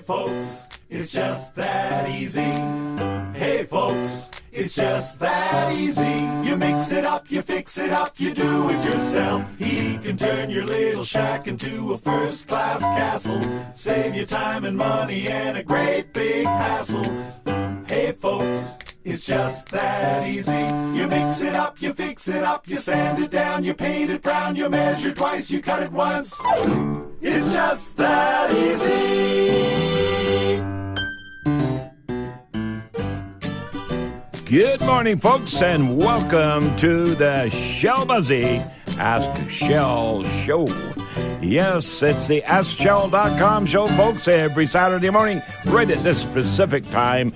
folks, it's just that easy. Hey folks, it's just that easy. You mix it up, you fix it up, you do it yourself. He can turn your little shack into a first-class castle. Save you time and money and a great big hassle. Hey folks, it's just that easy. You mix it up, you fix it up, you sand it down, you paint it brown, you measure twice, you cut it once. It's just that easy. Good morning, folks, and welcome to the Shell Busey Ask Shell Show. Yes, it's the AskShell.com show, folks, every Saturday morning, right at this specific time,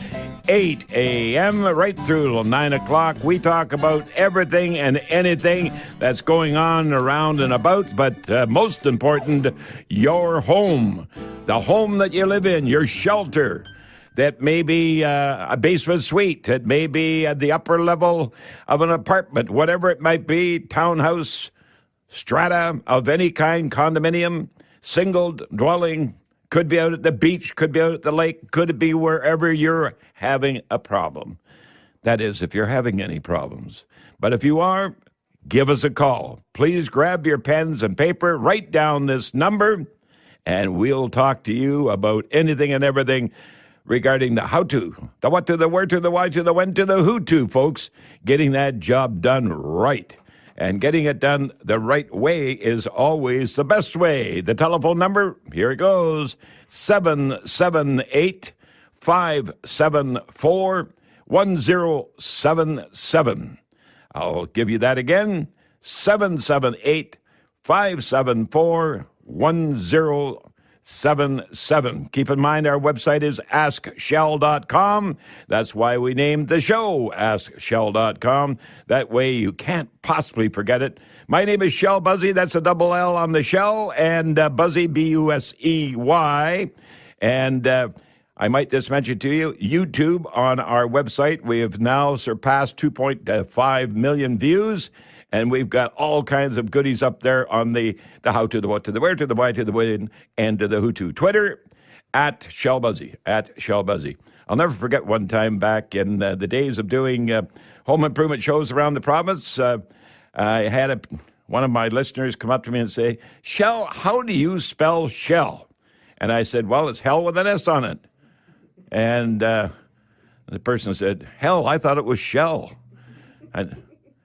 8 a.m., right through till 9 o'clock. We talk about everything and anything that's going on around and about, but most important, your home, the home that you live in, your shelter. That may be a basement suite. It may be at the upper level of an apartment, whatever it might be, townhouse, strata of any kind, condominium, single dwelling, could be out at the beach, could be out at the lake, could be wherever you're having a problem. That is, if you're having any problems. But if you are, give us a call. Please grab your pens and paper, write down this number, and we'll talk to you about anything and everything regarding the how-to, the what to, the where to, the why to, the when to, the who to, folks. Getting that job done right. And getting it done the right way is always the best way. The telephone number, here it goes, 778-574-1077. I'll give you that again, 778-574-1077. Keep in mind, our website is AskShell.com. That's why we named the show AskShell.com. That way you can't possibly forget it. My name is Shell Busey. That's a double L on the Shell. And Busey, B-U-S-E-Y. And I might just mention to you, YouTube on our website. We have now surpassed 2.5 million views. And we've got all kinds of goodies up there on the how to, the what to, the where to, the why to, the when, and to the who to. Twitter, at Shell Busey, at Shell Busey. I'll never forget one time back in the days of doing home improvement shows around the province, I had one of my listeners come up to me and say, Shell, how do you spell shell? And I said, well, it's hell with an S on it. And the person said, hell, I thought it was shell.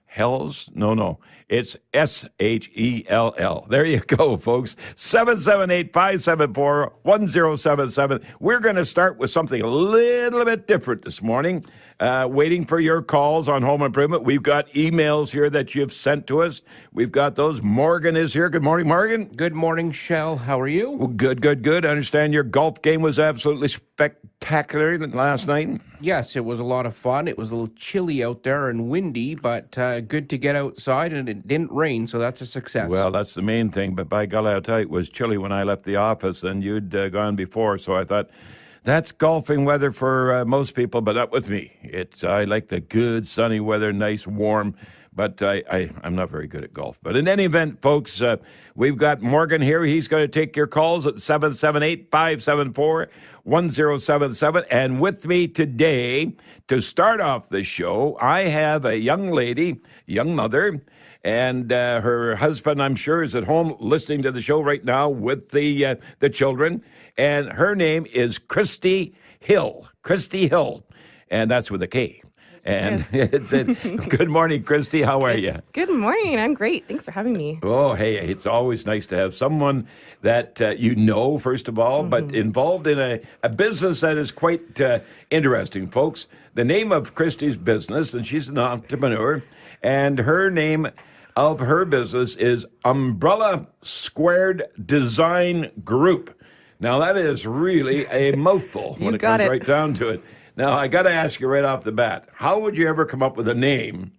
Hells? No. It's S-H-E-L-L. There you go, folks. 778-574-1077. We're going to start with something a little bit different this morning. Waiting for your calls on home improvement. We've got emails here that you've sent to us. We've got those. Morgan is here. Good morning, Morgan. Good morning, Shell. How are you? Well, good. I understand your golf game was absolutely spectacular last night. Yes, it was a lot of fun. It was a little chilly out there and windy, but good to get outside, and it didn't rain, so that's a success. Well, that's the main thing, but by golly, I'll tell you, it was chilly when I left the office, and you'd gone before, so I thought, that's golfing weather for most people, but not with me. I like the good sunny weather, nice, warm, but I'm not very good at golf. But in any event, folks, we've got Morgan here. He's going to take your calls at 778-574-1077. And with me today, to start off the show, I have a young lady, young mother, and her husband, I'm sure, is at home listening to the show right now with the children. And her name is Christy Hill. Christy Hill. And that's with a K. And yes. Good morning, Christy. How are you? Good morning. I'm great. Thanks for having me. Oh, hey, it's always nice to have someone that you know, first of all, but involved in a business that is quite interesting, folks. The name of Christy's business, and she's an entrepreneur, and her name of her business is Umbrella Squared Design Group. Now, that is really a mouthful when it comes right down to it. Now, I got to ask you right off the bat, how would you ever come up with a name?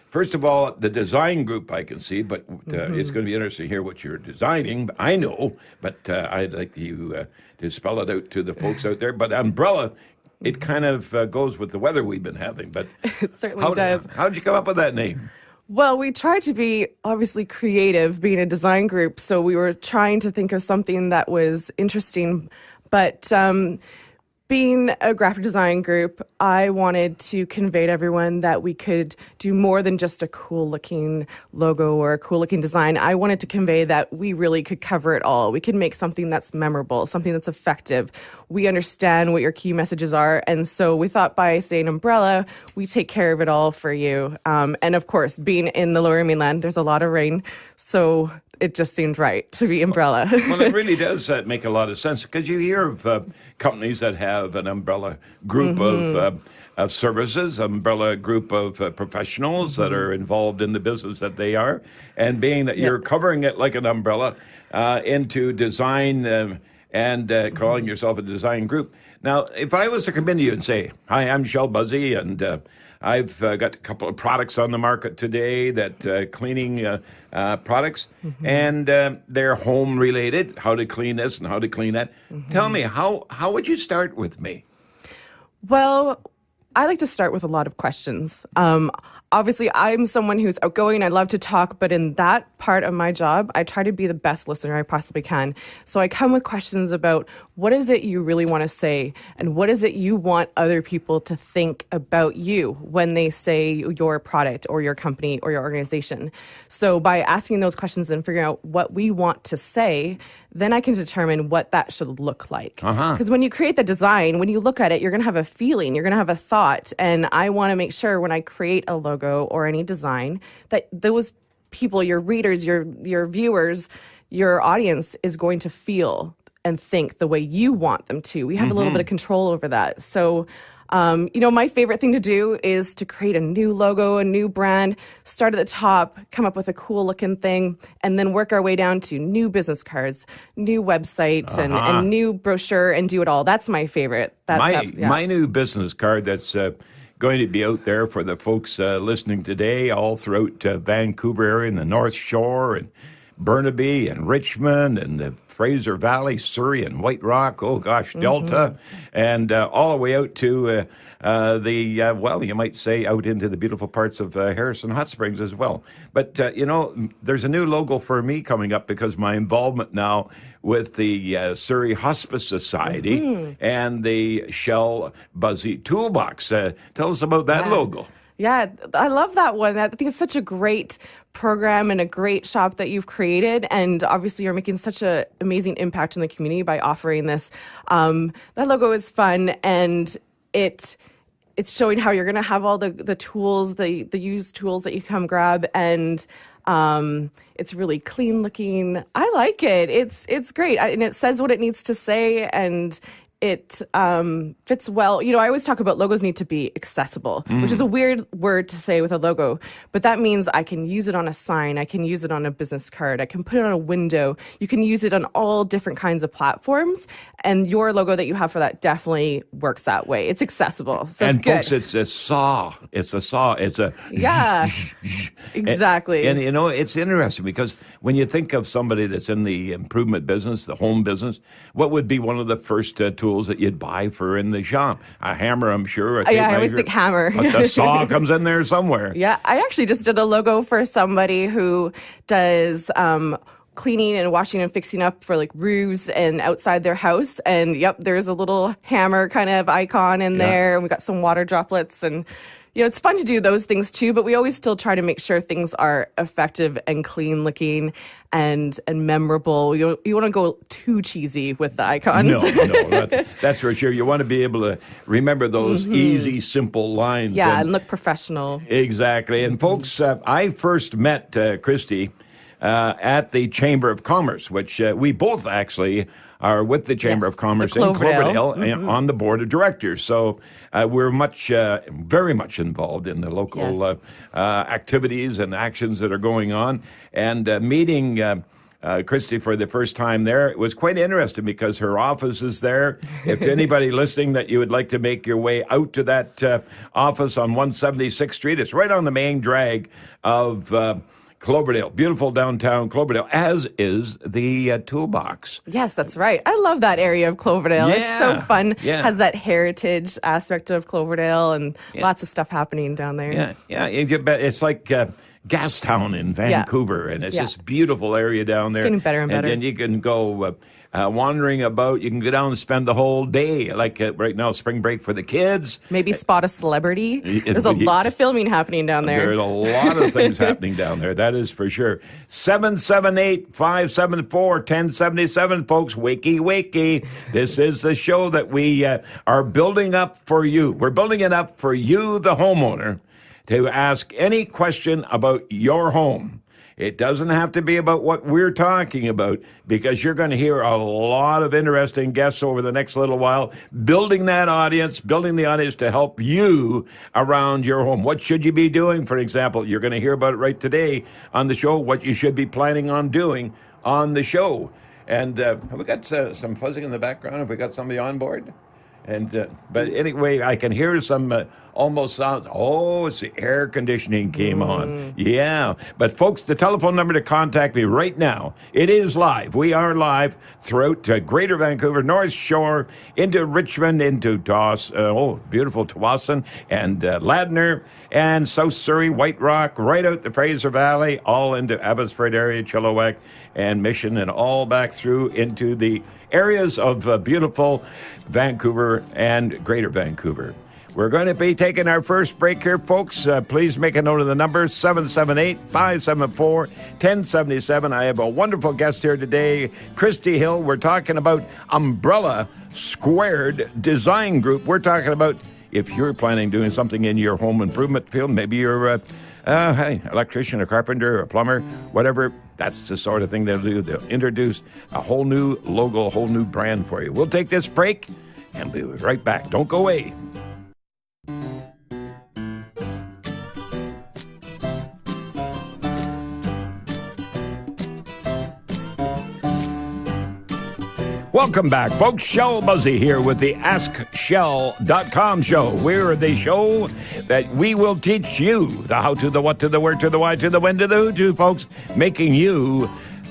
First of all, the design group I can see, but it's going to be interesting to hear what you're designing. I know, but I'd like you to spell it out to the folks out there. But umbrella, it kind of goes with the weather we've been having. But it certainly does. How did you come up with that name? Well, we tried to be obviously creative, being a design group, so we were trying to think of something that was interesting, But being a graphic design group, I wanted to convey to everyone that we could do more than just a cool looking logo or a cool looking design. I wanted to convey that we really could cover it all. We can make something that's memorable, something that's effective. We understand what your key messages are. And so we thought by saying umbrella, we take care of it all for you. And of course, being in the Lower Mainland, there's a lot of rain. So it just seemed right to be umbrella. Well, it really does make a lot of sense because you hear of companies that have an umbrella group of services, umbrella group of professionals that are involved in the business that they are, and being that you're covering it like an umbrella into design and calling yourself a design group. Now, if I was to come into you and say, "Hi, I'm Shell Busey, and I've got a couple of products on the market today that cleaning products, and they're home related, how to clean this and how to clean that." Tell me, how would you start with me? Well, I like to start with a lot of questions. Obviously, I'm someone who's outgoing. I love to talk, but in that part of my job, I try to be the best listener I possibly can. So I come with questions about what is it you really want to say, and what is it you want other people to think about you when they say your product or your company or your organization. So by asking those questions and figuring out what we want to say, then I can determine what that should look like. Because when you create the design, when you look at it, you're going to have a feeling, you're going to have a thought. And I want to make sure when I create a logo or any design that those people, your readers, your viewers, your audience is going to feel and think the way you want them to. We have a little bit of control over that. So my favorite thing to do is to create a new logo, a new brand, start at the top, come up with a cool looking thing, and then work our way down to new business cards, new website, and new brochure, and do it all. That's my favorite. My new business card that's going to be out there for the folks listening today all throughout Vancouver area and the North Shore and Burnaby and Richmond and the Fraser Valley, Surrey and White Rock, Delta, and all the way out to you might say out into the beautiful parts of Harrison Hot Springs as well. But, there's a new logo for me coming up because my involvement now with the Surrey Hospice Society and the Shell Busey Toolbox. Tell us about that logo. Yeah, I love that one. I think it's such a great program and a great shop that you've created. And obviously you're making such an amazing impact in the community by offering this. That logo is fun, and it's showing how you're going to have all the tools, the used tools that you come grab, and it's really clean looking. I like it. It's great. And it says what it needs to say, and it fits well. I always talk about logos need to be accessible, which is a weird word to say with a logo, but that means I can use it on a sign, I can use it on a business card, I can put it on a window. You can use it on all different kinds of platforms, and your logo that you have for that definitely works that way. It's accessible, so and it's good. Folks, it's a saw. It's a saw. It's a exactly. And it's interesting because when you think of somebody that's in the improvement business, the home business, what would be one of the first tools that you'd buy for in the shop? A hammer, I'm sure. I always think hammer. A saw comes in there somewhere. Yeah, I actually just did a logo for somebody who does cleaning and washing and fixing up for like roofs and outside their house. And there's a little hammer kind of icon in there. And we got some water droplets, and it's fun to do those things too, but we always still try to make sure things are effective and clean looking and memorable. You want to go too cheesy with the icons. No, that's for sure. You want to be able to remember those easy, simple lines. Yeah, and look professional. Exactly. And folks, I first met Christy at the Chamber of Commerce, which we both actually are with the Chamber of Commerce in Cloverdale on the board of directors. So we're very much involved in the local activities and actions that are going on. And meeting Christy for the first time there, it was quite interesting because her office is there. If anybody listening that you would like to make your way out to that office on 176th Street, it's right on the main drag of Cloverdale, beautiful downtown Cloverdale, as is the Toolbox. Yes, that's right. I love that area of Cloverdale. Yeah. It's so fun. Yeah. Has that heritage aspect of Cloverdale and lots of stuff happening down there. Yeah. It's like Gastown in Vancouver, and it's this beautiful area down there. It's getting better and better. And then you can go wandering about. You can go down and spend the whole day, like right now, spring break for the kids. Maybe spot a celebrity. There's a lot of filming happening down there. There's a lot of things happening down there. That is for sure. 778-574-1077, folks. Wakey, wakey. This is the show that we are building up for you. We're building it up for you, the homeowner, to ask any question about your home. It doesn't have to be about what we're talking about, because you're going to hear a lot of interesting guests over the next little while, building the audience to help you around your home. What should you be doing, for example? You're going to hear about it right today on the show, what you should be planning on doing on the show. And have we got some fuzzing in the background? Have we got somebody on board? And but anyway, I can hear some almost sounds. Oh, it's the air conditioning came on. Yeah. But folks, the telephone number to contact me right now, it is live. We are live throughout Greater Vancouver, North Shore, into Richmond, into beautiful Tawasin and Ladner, and South Surrey, White Rock, right out the Fraser Valley, all into Abbotsford area, Chilliwack, and Mission, and all back through into the areas of beautiful Vancouver and Greater Vancouver. We're going to be taking our first break here, folks. Please make a note of the number, 778-574-1077. I have a wonderful guest here today, Christy Hill. We're talking about Umbrella Squared Design Group. We're talking about if you're planning doing something in your home improvement field, maybe you're an electrician, a carpenter, a plumber, whatever. That's the sort of thing they'll do. They'll introduce a whole new logo, a whole new brand for you. We'll take this break and we'll be right back. Don't go away. Welcome back, folks. Shell Busey here with the AskShell.com show. We're the show that we will teach you the how to, the what to, the where to, the why to, the when to, the who to, folks, making you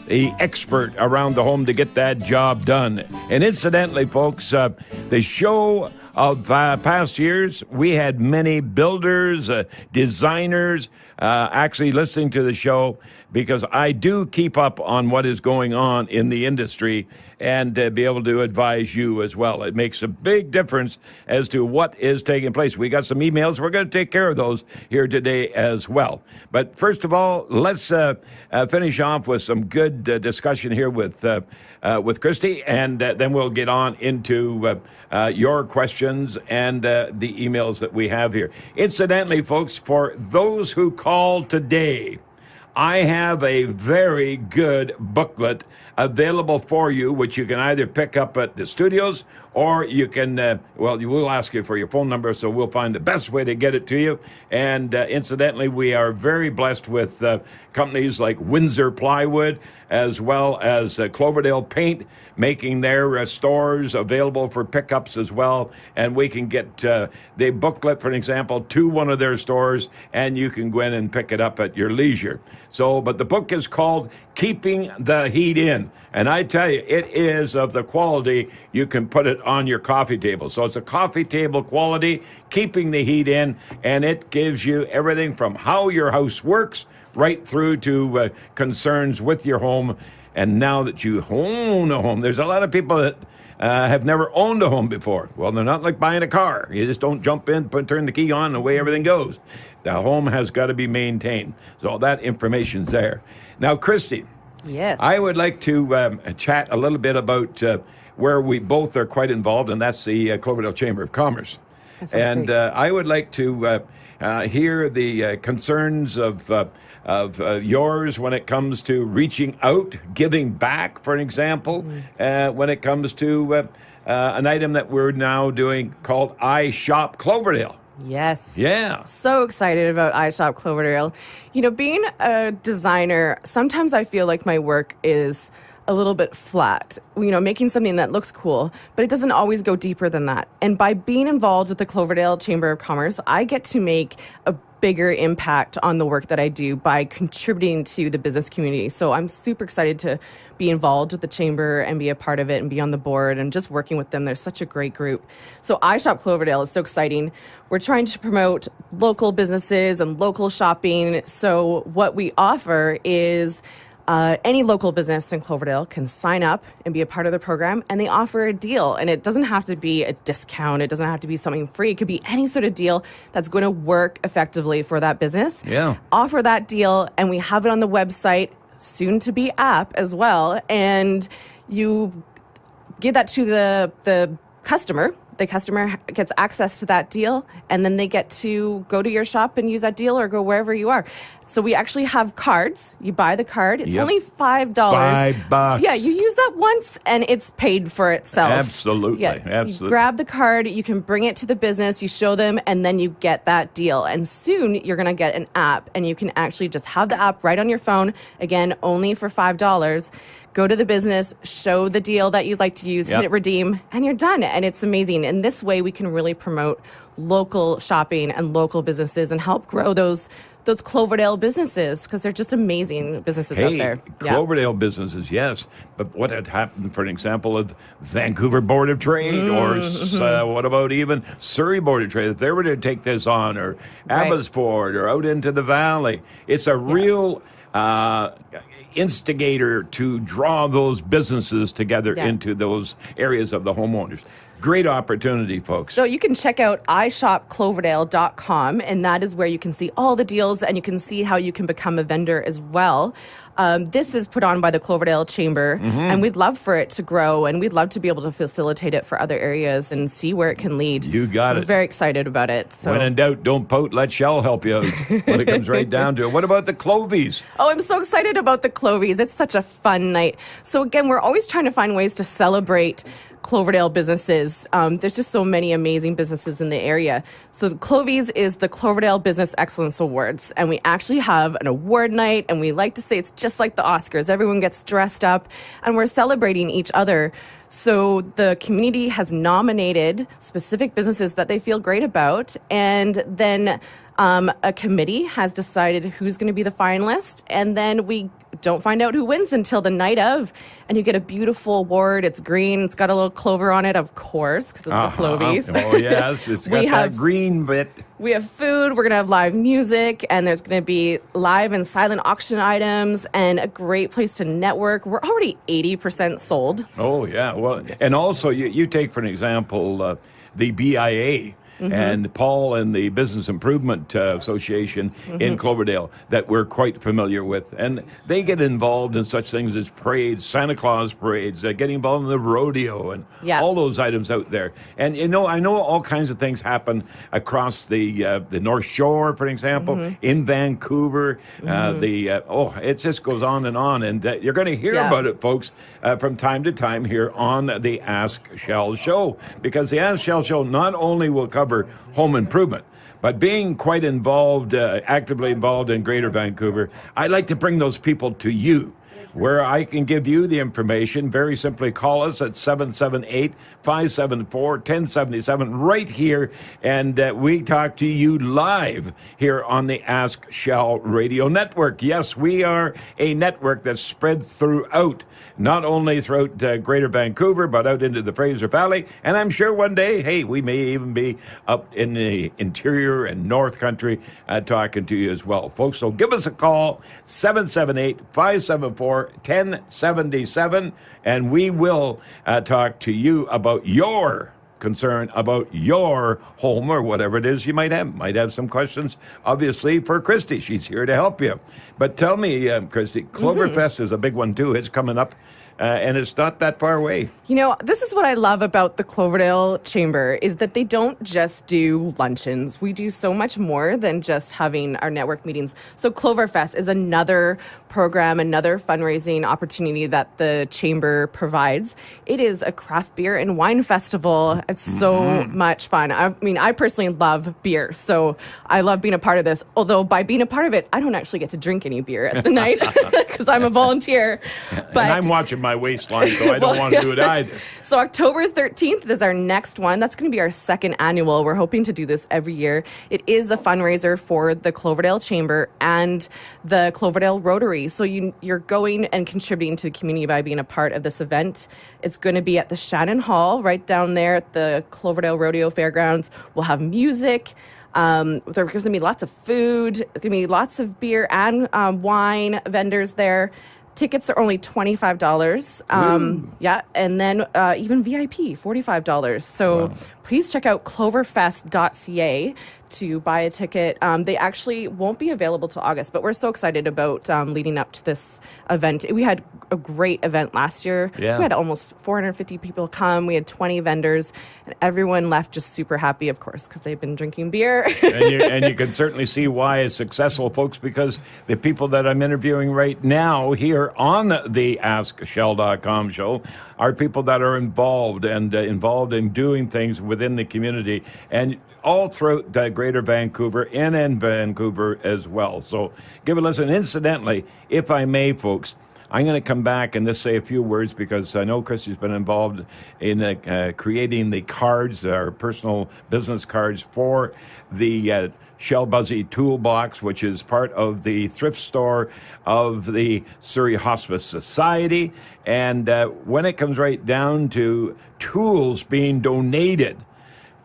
the expert around the home to get that job done. And incidentally, folks, the show of past years, we had many builders, designers, actually listening to the show, because I do keep up on what is going on in the industry and be able to advise you as well. It makes a big difference as to what is taking place. We got some emails. We're going to take care of those here today as well. But first of all, let's finish off with some good discussion here with Christy, and then we'll get on into your questions and the emails that we have here. Incidentally, folks, for those who call today, I have a very good booklet available for you, which you can either pick up at the studios, or you can, you will ask you for your phone number, so we'll find the best way to get it to you. And incidentally, we are very blessed with companies like Windsor Plywood, as well as Cloverdale Paint, making their stores available for pickups as well. And we can get the booklet, for an example, to one of their stores, and you can go in and pick it up at your leisure. So, but the book is called Keeping the Heat In. And I tell you, it is of the quality you can put it on your coffee table. So it's a coffee table quality, keeping the heat in, and it gives you everything from how your house works right through to concerns with your home. And now that you own a home, there's a lot of people that have never owned a home before. Well, they're not like buying a car. You just don't jump in, turn the key on, and away everything goes. The home has got to be maintained. So that information's there. Now, Christy. Yes. I would like to chat a little bit about where we both are quite involved, and that's the Cloverdale Chamber of Commerce. And I would like to hear the concerns of yours when it comes to reaching out, giving back, for an example, when it comes to an item that we're now doing called I Shop Cloverdale. Yes. Yeah. So excited about iShop Cloverdale. You know, being a designer, sometimes I feel like my work is a little bit flat, you know, making something that looks cool, but it doesn't always go deeper than that. And by being involved with the Cloverdale Chamber of Commerce, I get to make a bigger impact on the work that I do by contributing to the business community. So I'm super excited to be involved with the chamber and be a part of it and be on the board and just working with them. They're such a great group. So iShop Cloverdale is so exciting. We're trying to promote local businesses and local shopping. So what we offer is any local business in Cloverdale can sign up and be a part of the program, and they offer a deal. And it doesn't have to be a discount. It doesn't have to be something free. It could be any sort of deal that's going to work effectively for that business. Yeah. Offer that deal, and we have it on the website, soon to be app as well. And you give that to the customer. The customer gets access to that deal, and then they get to go to your shop and use that deal or go wherever you are. So we actually have cards. You buy the card. It's only $5. $5. Yeah, you use that once, and it's paid for itself. Absolutely. Yeah, Absolutely. You grab the card, you can bring it to the business, you show them, and then you get that deal. And soon you're going to get an app, and you can actually just have the app right on your phone. Again, only for $5. Go to the business, show the deal that you'd like to use, hit redeem, and you're done. And it's amazing. And this way we can really promote local shopping and local businesses and help grow those Cloverdale businesses, because they're just amazing businesses out there. Cloverdale businesses, yes. But what had happened, for an example, of Vancouver Board of Trade, or what about even Surrey Board of Trade, if they were to take this on, or Abbotsford, or out into the valley? It's a real instigator to draw those businesses together into those areas of the homeowners. Great opportunity, folks. So you can check out ishopcloverdale.com, and that is where you can see all the deals, and you can see how you can become a vendor as well. This is put on by the Cloverdale Chamber, and we'd love for it to grow, and we'd love to be able to facilitate it for other areas and see where it can lead. You got it. We're very excited about it. So. When in doubt, don't pout, let Shell help you out when it comes right down to it. What about the Clovies? Oh, I'm so excited about the Clovies. It's such a fun night. So again, we're always trying to find ways to celebrate Cloverdale businesses. There's just so many amazing businesses in the area. So the Clovies is the Cloverdale Business Excellence Awards, and we actually have an award night, and we like to say it's just like the Oscars. Everyone gets dressed up, and we're celebrating each other. So the community has nominated specific businesses that they feel great about, and then a committee has decided who's going to be the finalist, and then we don't find out who wins until the night of, and you get a beautiful award. It's green. It's got a little clover on it, of course, because it's the Clovies. Oh, yes. It's got that green bit. We have food. We're going to have live music, and there's going to be live and silent auction items, and a great place to network. We're already 80% sold. Oh, yeah. Well, and also, you take, for an example, the BIA. And Paul and the Business Improvement Association in Cloverdale that we're quite familiar with. And they get involved in such things as parades, Santa Claus parades, getting involved in the rodeo and all those items out there. And, I know all kinds of things happen across the North Shore, for example, in Vancouver. It just goes on. And you're going to hear about it, folks, from time to time here on the Ask Shell Show. Because the Ask Shell Show not only will cover home improvement, but being quite involved, actively involved in Greater Vancouver, I like to bring those people to you, where I can give you the information. Very simply, call us at 778-574-1077 right here, and we talk to you live here on the Ask Shell Radio Network. Yes, we are a network that's spread throughout, not only throughout Greater Vancouver, but out into the Fraser Valley. And I'm sure one day, hey, we may even be up in the interior and North Country talking to you as well, folks. So give us a call, 778-574-1077, and we will talk to you about your concern about your home or whatever it is you might have. Might have some questions, obviously, for Christy. She's here to help you. But tell me, Christy, Cloverfest is a big one, too. It's coming up, and it's not that far away. This is what I love about the Cloverdale Chamber, is that they don't just do luncheons. We do so much more than just having our network meetings. So Cloverfest is another program, another fundraising opportunity that the Chamber provides. It is a craft beer and wine festival. It's so much fun. I mean, I personally love beer, so I love being a part of this. Although by being a part of it, I don't actually get to drink any beer at the night because I'm a volunteer. But and I'm watching my waistline, so I don't want to do it either. So October 13th is our next one. That's going to be our second annual. We're hoping to do this every year. It is a fundraiser for the Cloverdale Chamber and the Cloverdale Rotary. So you're going and contributing to the community by being a part of this event. It's going to be at the Shannon Hall, right down there at the Cloverdale Rodeo Fairgrounds. We'll have music. There's going to be lots of food. There's going to be lots of beer and wine vendors there. Tickets are only $25. Yeah, and then even VIP, $45. So please check out cloverfest.ca to buy a ticket. They actually won't be available till August, but we're so excited about leading up to this event. We had a great event last year. Yeah. We had almost 450 people come. We had 20 vendors, and everyone left just super happy, of course, because they've been drinking beer. and you can certainly see why it's successful, folks, because the people that I'm interviewing right now here on the AskShell.com show are people that are involved in doing things within the community and all throughout Greater Vancouver and in Vancouver as well. So give a listen. Incidentally, if I may, folks, I'm going to come back and just say a few words because I know Christy's been involved in creating the cards, our personal business cards for the Shell Busey Toolbox, which is part of the thrift store of the Surrey Hospice Society. And when it comes right down to tools being donated,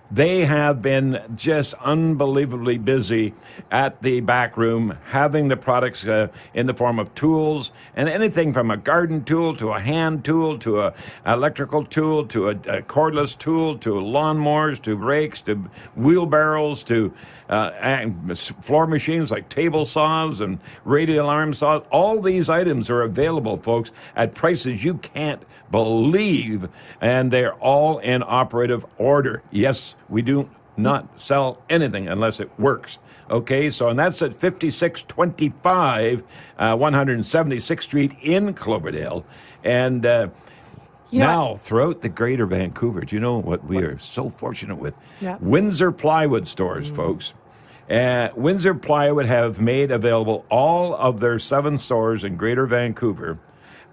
they have been just unbelievably busy at the back room, having the products in the form of tools, and anything from a garden tool to a hand tool to an electrical tool to a cordless tool to lawnmowers to rakes to wheelbarrows to floor machines like table saws and radio alarm saws. All these items are available, folks, at prices you can't believe, and they're all in operative order. Yes, we do not sell anything unless it works. Okay, so and that's at 5625 176th Street in Cloverdale. And now, throughout the Greater Vancouver, do you know what we are so fortunate with? Yeah. Windsor Plywood stores, folks. Windsor Plywood have made available all of their 7 stores in Greater Vancouver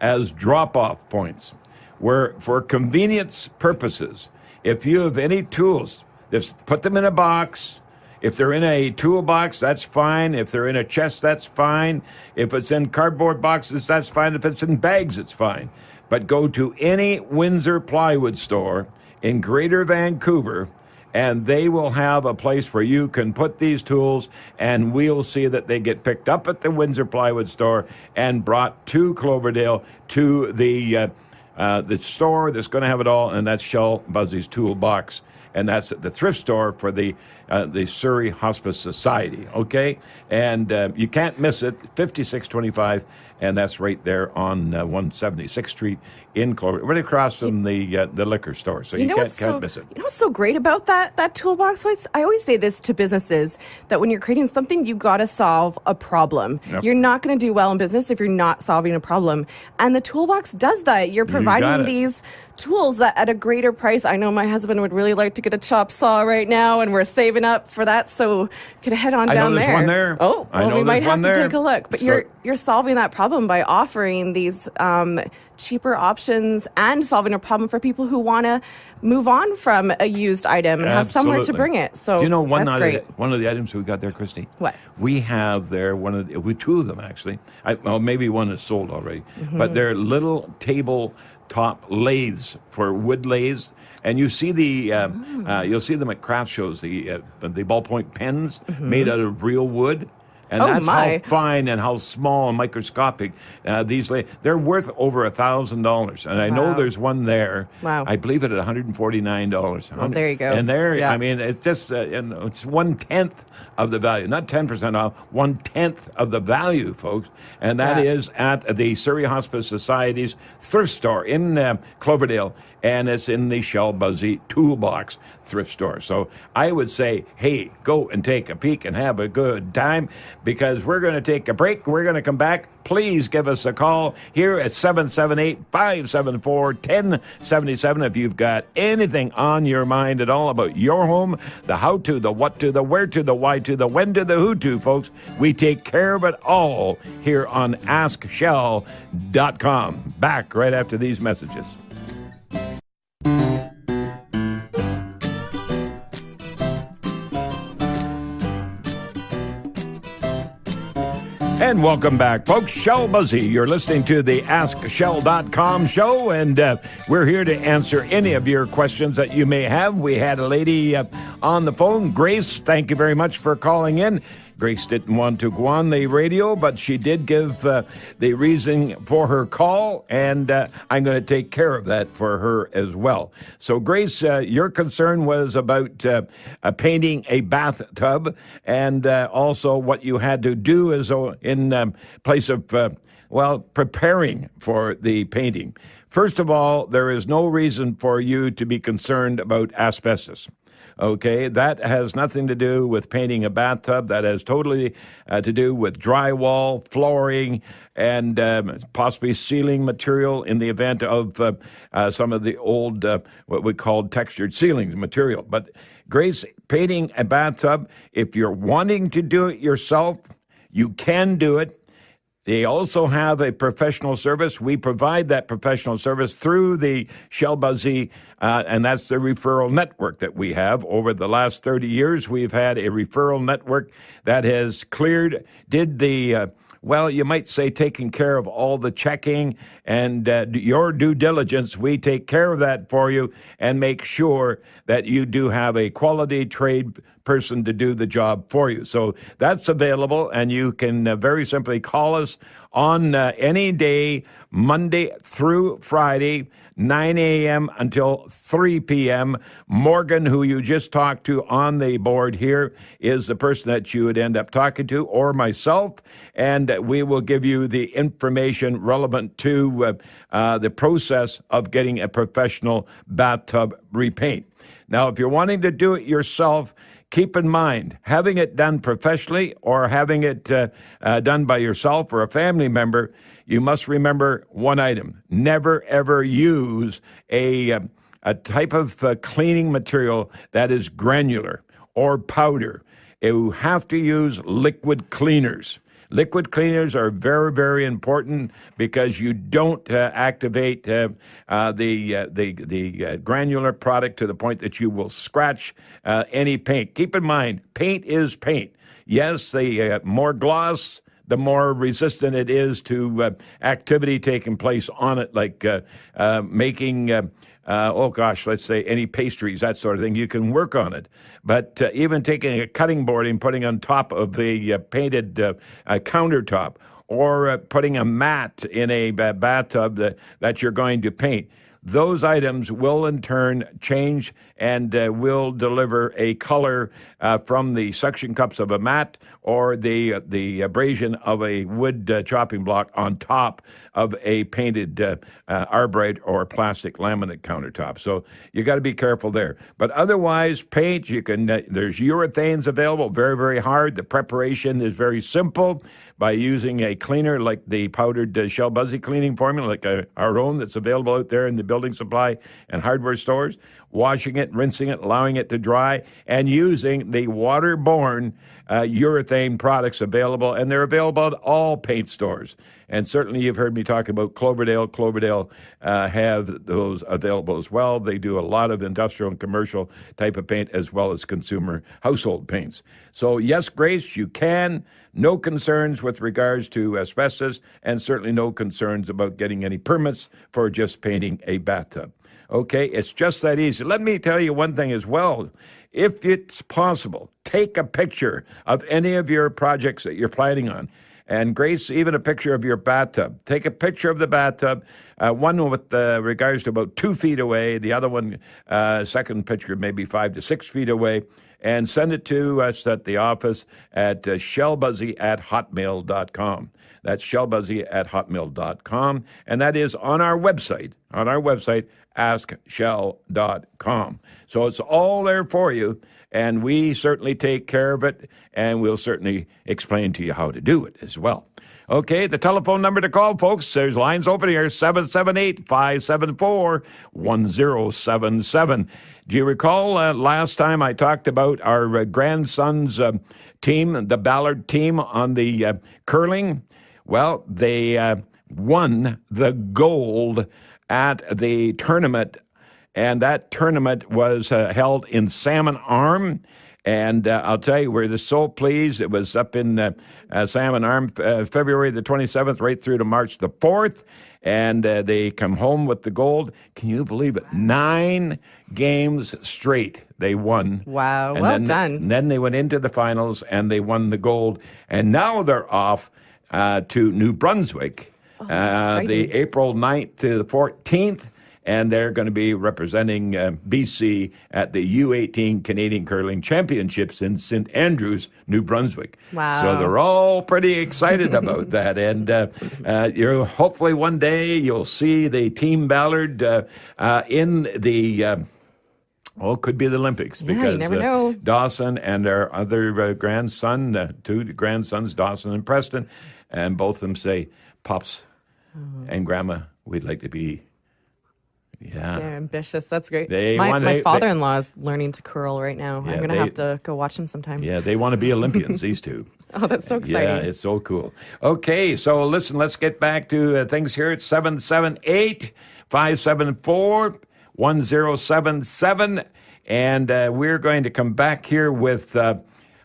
as drop-off points, where for convenience purposes, if you have any tools, just put them in a box. If they're in a toolbox, that's fine. If they're in a chest, that's fine. If it's in cardboard boxes, that's fine. If it's in bags, it's fine. But go to any Windsor Plywood store in Greater Vancouver, and they will have a place where you can put these tools, and we'll see that they get picked up at the Windsor Plywood store and brought to Cloverdale to the store that's going to have it all, and that's Shell Busey's Toolbox, and that's at the thrift store for the Surrey Hospice Society. Okay, and you can't miss it. 5625. And that's right there on 176th Street in Cloverdale, right across from the liquor store. So you can't miss it. You know what's so great about that toolbox? I always say this to businesses, that when you're creating something, you've got to solve a problem. Yep. You're not going to do well in business if you're not solving a problem. And the toolbox does that. You're providing these tools that at a greater price. I know my husband would really like to get a chop saw right now, and we're saving up for that. So you can head on down there. I know there's one there. Oh, well, we might have to take a look. But you're solving that problem by offering these cheaper options and solving a problem for people who want to move on from a used item and have somewhere to bring it. So do you know one that's great. One of the items we got there, Christy? What? We have there two of them actually. Well, maybe one is sold already, but they're little tabletop lathes for wood lathes. And you see you'll see them at craft shows. The ballpoint pens made out of real wood. And that's how fine and how small and microscopic these they're worth over $1,000. And I know there's one there. Wow. I believe it at $149. Well, there you go. And I mean, it's just it's 1/10 of the value, not 10% off, 1/10 of the value, folks. And that is at the Surrey Hospice Society's thrift store in Cloverdale. And it's in the Shell Busey Toolbox thrift store. So I would say, hey, go and take a peek and have a good time, because we're going to take a break. We're going to come back. Please give us a call here at 778-574-1077 if you've got anything on your mind at all about your home, the how to, the what to, the where to, the why to, the when to, the who to, folks. We take care of it all here on AskShell.com. Back right after these messages. And welcome back, folks. Shell Busey. You're listening to the AskShell.com show, and we're here to answer any of your questions that you may have. We had a lady on the phone, Grace. Thank you very much for calling in. Grace didn't want to go on the radio, but she did give the reason for her call, and I'm going to take care of that for her as well. So, Grace, your concern was about painting a bathtub, and also what you had to do is in place of, preparing for the painting. First of all, there is no reason for you to be concerned about asbestos. Okay, that has nothing to do with painting a bathtub. That has totally to do with drywall, flooring, and possibly ceiling material in the event of some of the old, what we call textured ceiling material. But Grace, painting a bathtub, if you're wanting to do it yourself, you can do it. They also have a professional service. We provide that professional service through the Shell Busey, and that's the referral network that we have. Over the last 30 years, we've had a referral network that has did the, you might say, taking care of all the checking and your due diligence. We take care of that for you and make sure that you do have a quality trade person to do the job for you. So that's available, and you can very simply call us on any day, Monday through Friday, 9 a.m. until 3 p.m. Morgan, who you just talked to on the board here, is the person that you would end up talking to, or myself, and we will give you the information relevant to the process of getting a professional bathtub repaint. Now, if you're wanting to do it yourself, keep in mind, having it done professionally or having it done by yourself or a family member, you must remember one item. Never, ever use a type of cleaning material that is granular or powder. You have to use liquid cleaners. Liquid cleaners are very, very important because you don't activate the granular product to the point that you will scratch any paint. Keep in mind, paint is paint. Yes, the more gloss, the more resistant it is to activity taking place on it, like making, let's say any pastries, that sort of thing. You can work on it. But even taking a cutting board and putting on top of a painted countertop, or putting a mat in a bathtub that you're going to paint, those items will in turn change and will deliver a color from the suction cups of a mat or the abrasion of a wood chopping block on top of a painted arborite or plastic laminate countertop. So you got to be careful there. But otherwise, paint, you can. There's urethanes available, very, very hard. The preparation is very simple by using a cleaner like the powdered Shell Busey cleaning formula, like our own that's available out there in the building supply and hardware stores, washing it, rinsing it, allowing it to dry, and using the waterborne urethane products available, and they're available at all paint stores. And certainly you've heard me talk about Cloverdale. Cloverdale have those available as well. They do a lot of industrial and commercial type of paint as well as consumer household paints. So yes, Grace, you can. No concerns with regards to asbestos, and certainly no concerns about getting any permits for just painting a bathtub. Okay, it's just that easy. Let me tell you one thing as well. If it's possible, take a picture of any of your projects that you're planning on. And Grace, even a picture of your bathtub. Take a picture of the bathtub, one with regards to about 2 feet away, the other one, second picture, maybe 5 to 6 feet away, and send it to us at the office at shellbuzzy@hotmail.com. That's shellbuzzy@hotmail.com, and that is on our website, askshell.com. So it's all there for you, and we certainly take care of it, and we'll certainly explain to you how to do it as well. Okay, the telephone number to call, folks, there's lines open here, 778-574-1077. Do you recall last time I talked about our grandson's team, the Ballard team on the curling? Well, they won the gold at the tournament, and that tournament was held in Salmon Arm, And I'll tell you, we're just so pleased. It was up in Salmon Arm, February the 27th, right through to March the 4th. And they come home with the gold. Can you believe it? 9 games straight they won. Wow, and well then, done. And then they went into the finals and they won the gold. And now they're off to New Brunswick, the April 9th to the 14th. And they're going to be representing BC at the U18 Canadian Curling Championships in St. Andrews, New Brunswick. Wow. So they're all pretty excited about that. And you're hopefully one day you'll see the Team Ballard in the... it could be the Olympics because you never know. Dawson and their other grandson, 2 grandsons, Dawson and Preston, and both of them say, Pops and Grandma, we'd like to be... Yeah. They're ambitious. That's great. They my father-in-law is learning to curl right now. I'm going to have to go watch him sometime. Yeah, they want to be Olympians, these two. Oh, that's so exciting. Yeah, it's so cool. Okay, so listen, let's get back to things here. It's 778-574-1077. And we're going to come back here with,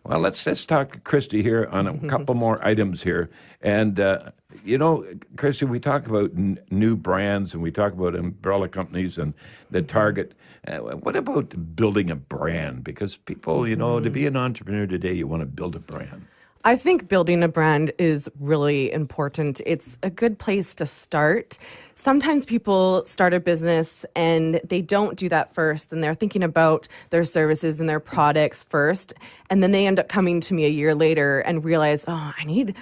let's talk to Christy here on a couple more items here. And, Christy, we talk about new brands and we talk about umbrella companies and the target. What about building a brand? Because people, to be an entrepreneur today, you want to build a brand. I think building a brand is really important. It's a good place to start. Sometimes people start a business and they don't do that first, and they're thinking about their services and their products first, and then they end up coming to me a year later and realize, I need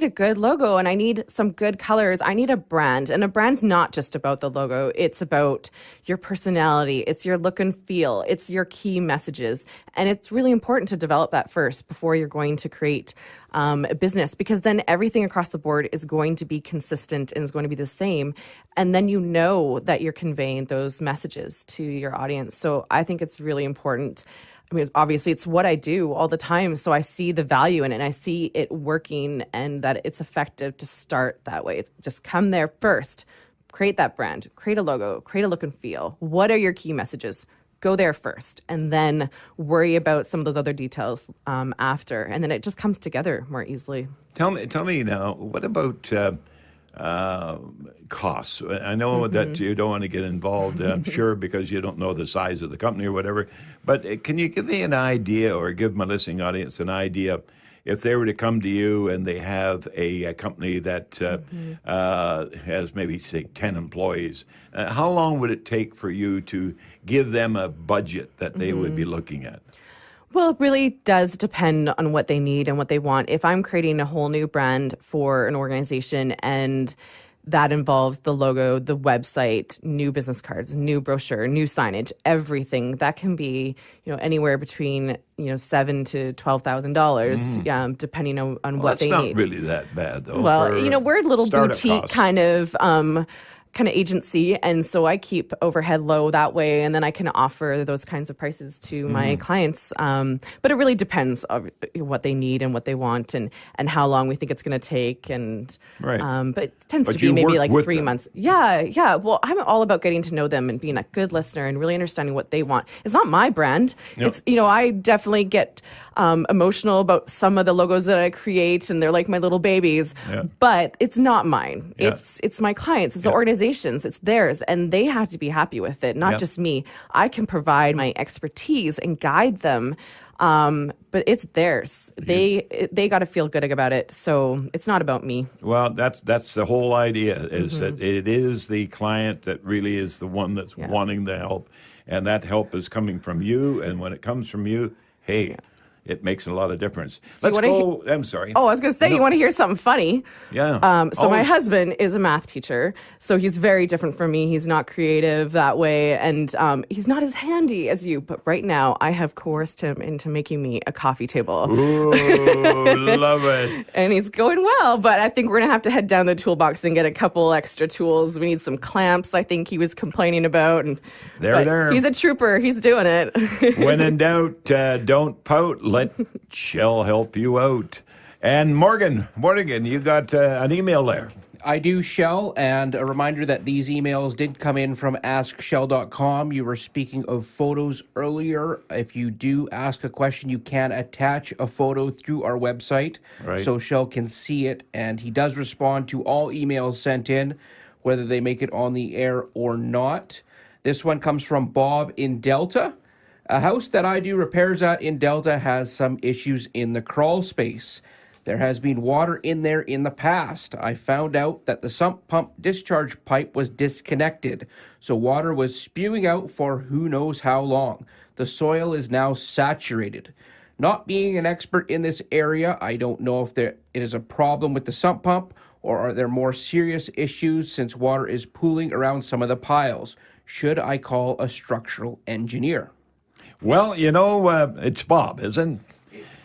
a good logo and I need some good colors. I need a brand. And a brand's not just about the logo. It's about your personality. It's your look and feel. It's your key messages. And it's really important to develop that first before you're going to create a business, because then everything across the board is going to be consistent and is going to be the same. And then you know that you're conveying those messages to your audience. So I think it's really important. I mean, obviously, it's what I do all the time. So I see the value in it and I see it working and that it's effective to start that way. Just come there first, create that brand, create a logo, create a look and feel. What are your key messages? Go there first and then worry about some of those other details after. And then it just comes together more easily. Tell me now, what about costs? I know that you don't want to get involved, I'm sure, because you don't know the size of the company or whatever. But can you give me an idea, or give my listening audience an idea, if they were to come to you and they have a company that has maybe, say, 10 employees, how long would it take for you to give them a budget that they would be looking at? Well, it really does depend on what they need and what they want. If I'm creating a whole new brand for an organization and that involves the logo, the website, new business cards, new brochure, new signage, everything, that can be, anywhere between, $7,000 to $12,000, depending on what they need. That's not really that bad, though. Well, we're a little boutique costs. kind of agency, and so I keep overhead low that way, and then I can offer those kinds of prices to my clients. But it really depends on what they need and what they want, and how long we think it's going to take, and right. But it tends to be maybe like 3 months. Yeah. Well, I'm all about getting to know them and being a good listener and really understanding what they want. It's not my brand. No. It's I definitely get emotional about some of the logos that I create, and they're like my little babies. Yeah. But it's not mine. Yeah. It's my clients. It's the organizations. It's theirs, and they have to be happy with it, not just me. I can provide my expertise and guide them, but it's theirs. They got to feel good about it. So it's not about me. Well, that's the whole idea, is that it is the client that really is the one that's wanting the help, and that help is coming from you. And when it comes from you, hey. Yeah. It makes a lot of difference. So Let's go. I'm sorry. Oh, I was going to say, you want to hear something funny? Yeah. So my husband is a math teacher, so he's very different from me. He's not creative that way, and he's not as handy as you. But right now, I have coerced him into making me a coffee table. Ooh, love it. And he's going well, but I think we're going to have to head down the toolbox and get a couple extra tools. We need some clamps, I think he was complaining about. And there. He's a trooper. He's doing it. When in doubt, don't pout. Let Shell help you out. And Morgan, you got an email there. I do, Shell, and a reminder that these emails did come in from askshell.com. You were speaking of photos earlier. If you do ask a question, you can attach a photo through our website so Shell can see it, and he does respond to all emails sent in, whether they make it on the air or not. This one comes from Bob in Delta. A house that I do repairs at in Delta has some issues in the crawl space. There has been water in there in the past. I found out that the sump pump discharge pipe was disconnected, so water was spewing out for who knows how long. The soil is now saturated. Not being an expert in this area, I don't know if it is a problem with the sump pump or are there more serious issues since water is pooling around some of the piles. Should I call a structural engineer? Well, it's Bob, isn't it?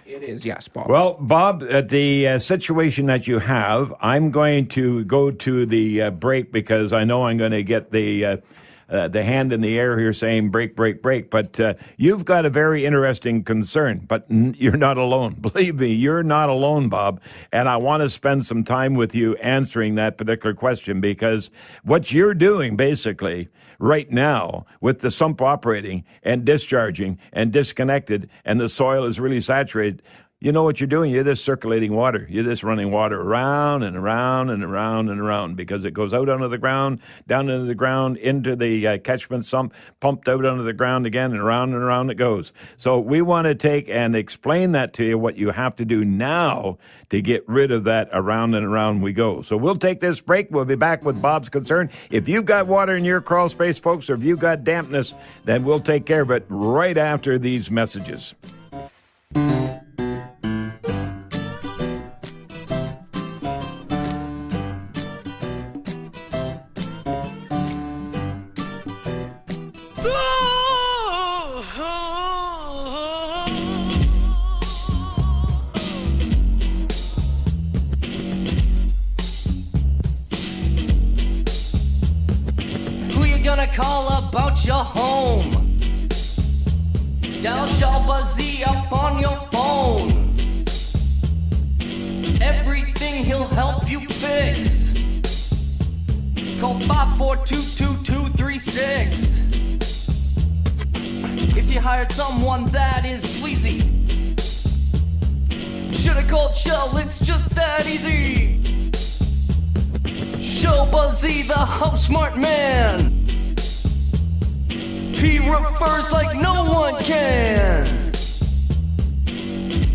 It is, yes, Bob. Well, Bob, the situation that you have, I'm going to go to the break because I know I'm going to get the hand in the air here saying break, break, break. But you've got a very interesting concern, but you're not alone. Believe me, you're not alone, Bob. And I want to spend some time with you answering that particular question because what you're doing basically right now with the sump operating and discharging and disconnected and the soil is really saturated, you know what you're doing? You're just circulating water. You're just running water around and around and around and around because it goes out onto the ground, down into the ground, into the catchment sump, pumped out onto the ground again, and around it goes. So we want to take and explain that to you, what you have to do now to get rid of that around and around we go. So we'll take this break. We'll be back with Bob's concern. If you've got water in your crawl space, folks, or if you've got dampness, then we'll take care of it right after these messages. Call about your home. Dial Busey up on your phone. Everything he'll help you fix. Call 542-2236. If you hired someone that is sleazy, should've called Shell, it's just that easy. Shell Busey, the house smart man. He refers like no one can.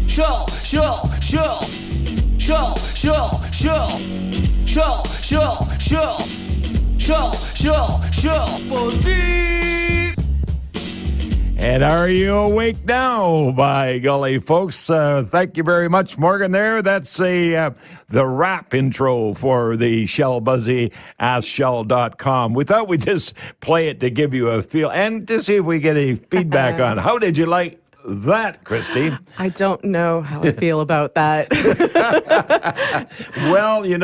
Shell, Shell, Shell, Shell, Shell, Shell, Shell, Shell, Shell, Shell, Shell, Shell, Busey. And are you awake now, by golly, folks? Thank you very much, Morgan, there. That's the rap intro for the Shell Busey, AskShell.com. We thought we'd just play it to give you a feel and to see if we get any feedback on how did you like that, Christy? I don't know how I feel about that. Well, we're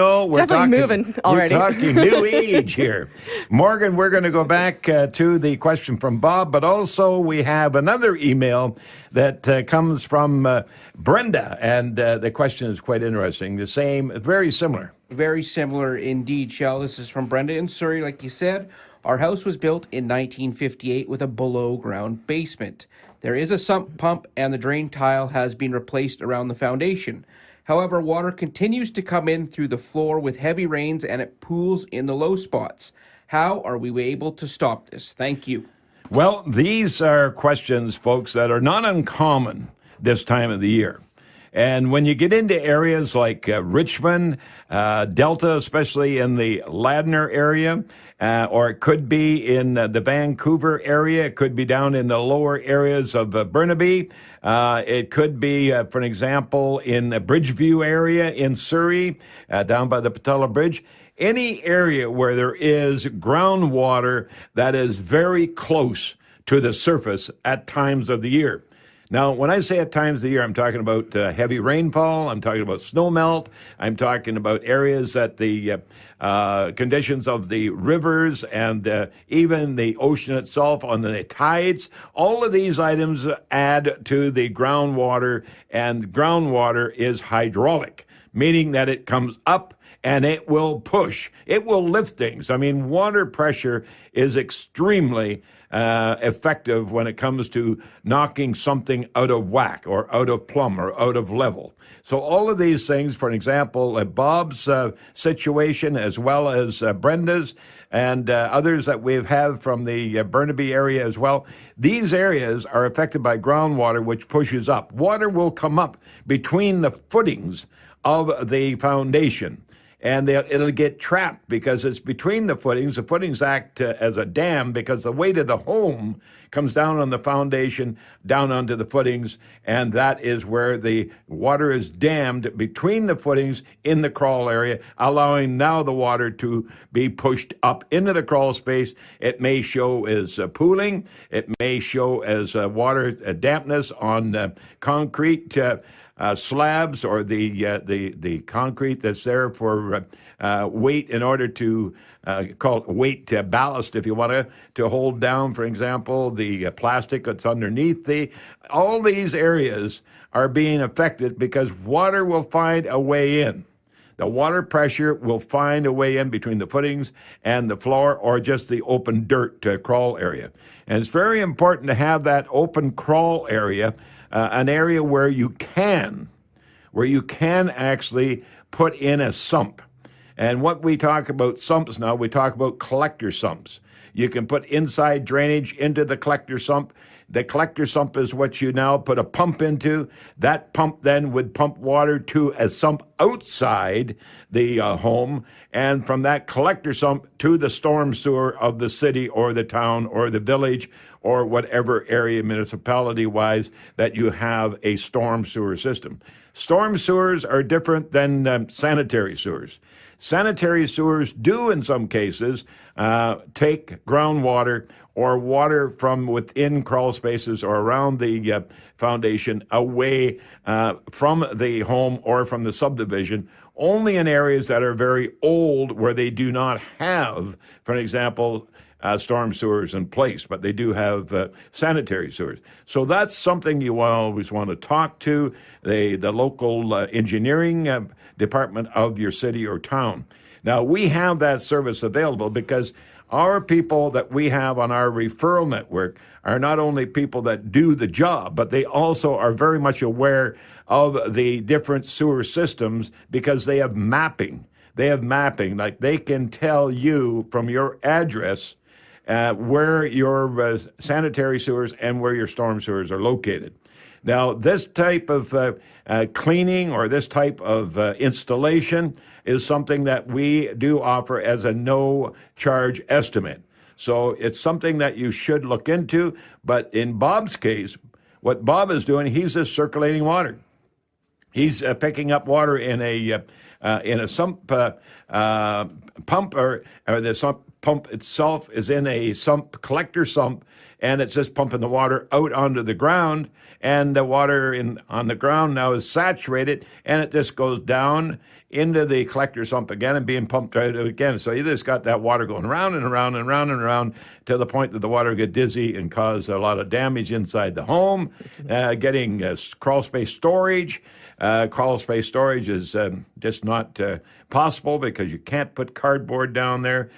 definitely moving already. We're talking new age here. Morgan, we're going to go back to the question from Bob, but also we have another email that comes from Brenda, and the question is quite interesting. The same, very similar. Very similar indeed, Shell. This is from Brenda in Surrey, like you said. Our house was built in 1958 with a below-ground basement. There is a sump pump and the drain tile has been replaced around the foundation. However, water continues to come in through the floor with heavy rains and it pools in the low spots. How are we able to stop this? Thank you. Well, these are questions, folks, that are not uncommon this time of the year. And when you get into areas like Richmond, Delta, especially in the Ladner area, or it could be in the Vancouver area, it could be down in the lower areas of Burnaby, it could be, for an example, in the Bridgeview area in Surrey, down by the Patella Bridge. Any area where there is groundwater that is very close to the surface at times of the year. Now, when I say at times of the year, I'm talking about heavy rainfall, I'm talking about snow melt, I'm talking about areas that the conditions of the rivers and even the ocean itself on the tides. All of these items add to the groundwater, and groundwater is hydraulic, meaning that it comes up and it will push. It will lift things. I mean, water pressure is extremely effective when it comes to knocking something out of whack or out of plumb or out of level. So all of these things, for example, Bob's situation as well as Brenda's and others that we've had from the Burnaby area as well, these areas are affected by groundwater, which pushes up. Water will come up between the footings of the foundation, and it'll get trapped because it's between the footings. The footings act as a dam because the weight of the home comes down on the foundation, down onto the footings, and that is where the water is dammed between the footings in the crawl area, allowing now the water to be pushed up into the crawl space. It may show as pooling. It may show as water dampness on concrete slabs or the concrete that's there for weight in order to call it weight ballast, if you want to hold down, for example, the plastic that's underneath all these areas are being affected because water will find a way in. The water pressure will find a way in between the footings and the floor or just the open dirt crawl area. And it's very important to have that open crawl area, an area where you can actually put in a sump. And what we talk about sumps now, we talk about collector sumps. You can put inside drainage into the collector sump. The collector sump is what you now put a pump into. That pump then would pump water to a sump outside the home, and from that collector sump to the storm sewer of the city or the town or the village or whatever area municipality-wise that you have a storm sewer system. Storm sewers are different than sanitary sewers. Sanitary sewers do, in some cases, take groundwater or water from within crawl spaces or around the foundation away from the home or from the subdivision, only in areas that are very old where they do not have, for example, storm sewers in place, but they do have sanitary sewers. So that's something you always want to talk to the local engineering department of your city or town. Now, we have that service available because our people that we have on our referral network are not only people that do the job, but they also are very much aware of the different sewer systems because they have mapping. They have mapping, like they can tell you from your address where your sanitary sewers and where your storm sewers are located. Now, this type of cleaning or this type of installation is something that we do offer as a no-charge estimate. So it's something that you should look into. But in Bob's case, what Bob is doing, he's just circulating water. He's picking up water in a sump pump, or the sump pump itself is in a sump collector sump, and it's just pumping the water out onto the ground. And the water on the ground now is saturated, and it just goes down into the collector sump again and being pumped out again. So you just got that water going round and around and round and around to the point that the water get dizzy and cause a lot of damage inside the home, getting crawl space storage. Crawl space storage is just not possible because you can't put cardboard down there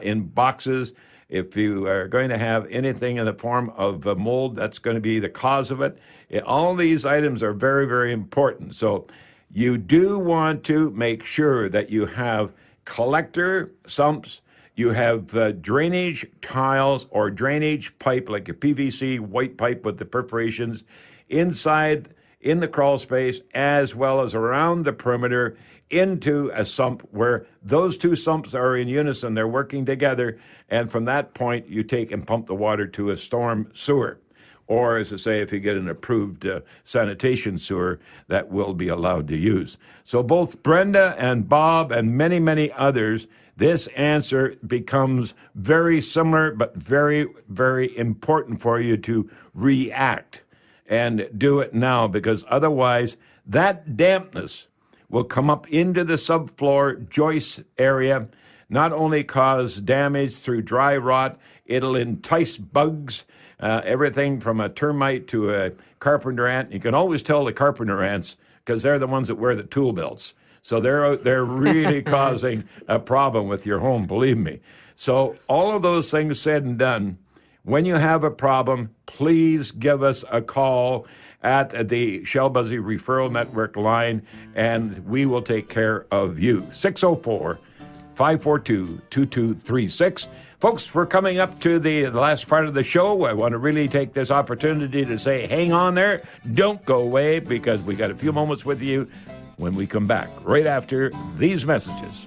in boxes. If you are going to have anything in the form of mold, that's going to be the cause of it. All these items are very, very important. So you do want to make sure that you have collector sumps, you have drainage tiles or drainage pipe, like a PVC white pipe with the perforations inside in the crawl space, as well as around the perimeter into a sump where those two sumps are in unison. They're working together. And from that point, you take and pump the water to a storm sewer. Or, as I say, if you get an approved sanitation sewer, that will be allowed to use. So both Brenda and Bob and many, many others, this answer becomes very similar, but very, very important for you to react and do it now, because otherwise that dampness will come up into the subfloor joist area, not only cause damage through dry rot, it'll entice bugs, everything from a termite to a carpenter ant. You can always tell the carpenter ants because they're the ones that wear the tool belts. So they're really causing a problem with your home, believe me. So all of those things said and done, when you have a problem, please give us a call at the Shell Busey Referral Network line, and we will take care of you. 604-542-2236. Folks, we're coming up to the last part of the show. I want to really take this opportunity to say, hang on there. Don't go away, because we got a few moments with you when we come back, right after these messages.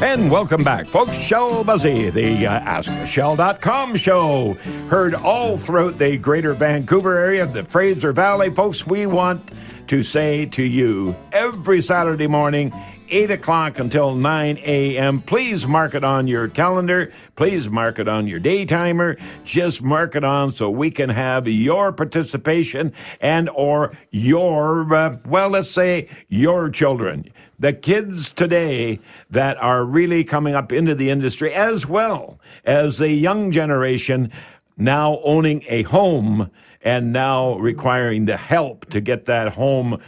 And welcome back, folks. Shell Busey, the AskShell.com show. Heard all throughout the greater Vancouver area, the Fraser Valley. Folks, we want to say to you every Saturday morning, 8 o'clock until 9 a.m. Please mark it on your calendar. Please mark it on your day timer. Just mark it on so we can have your participation and or your, let's say your children. The kids today that are really coming up into the industry, as well as the young generation now owning a home and now requiring the help to get that home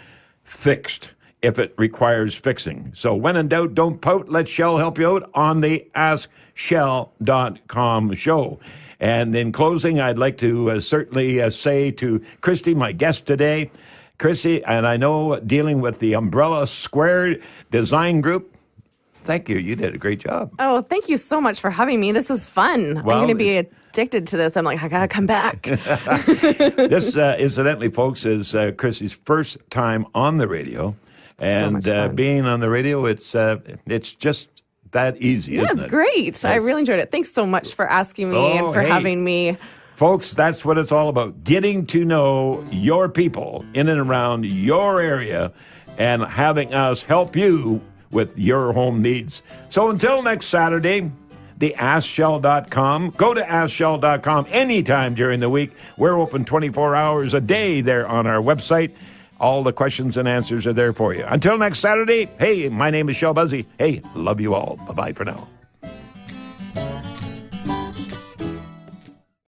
fixed if it requires fixing. So when in doubt, don't pout. Let Shell help you out on the AskShell.com show. And in closing, I'd like to certainly say to Christy, my guest today, Chrissy, and I know dealing with the Umbrella Square Design Group, thank you. You did a great job. Oh, thank you so much for having me. This was fun. Well, I'm going to be addicted to this. I'm like, I got to come back. This, incidentally, folks, is Chrissy's first time on the radio. And so being on the radio, it's just that easy, isn't it? Yeah, it's great. Yes. I really enjoyed it. Thanks so much for asking me and for having me. Folks, that's what it's all about. Getting to know your people in and around your area and having us help you with your home needs. So until next Saturday, the AskShell.com. Go to AskShell.com anytime during the week. We're open 24 hours a day there on our website. All the questions and answers are there for you. Until next Saturday, hey, my name is Shell Busey. Hey, love you all. Bye-bye for now.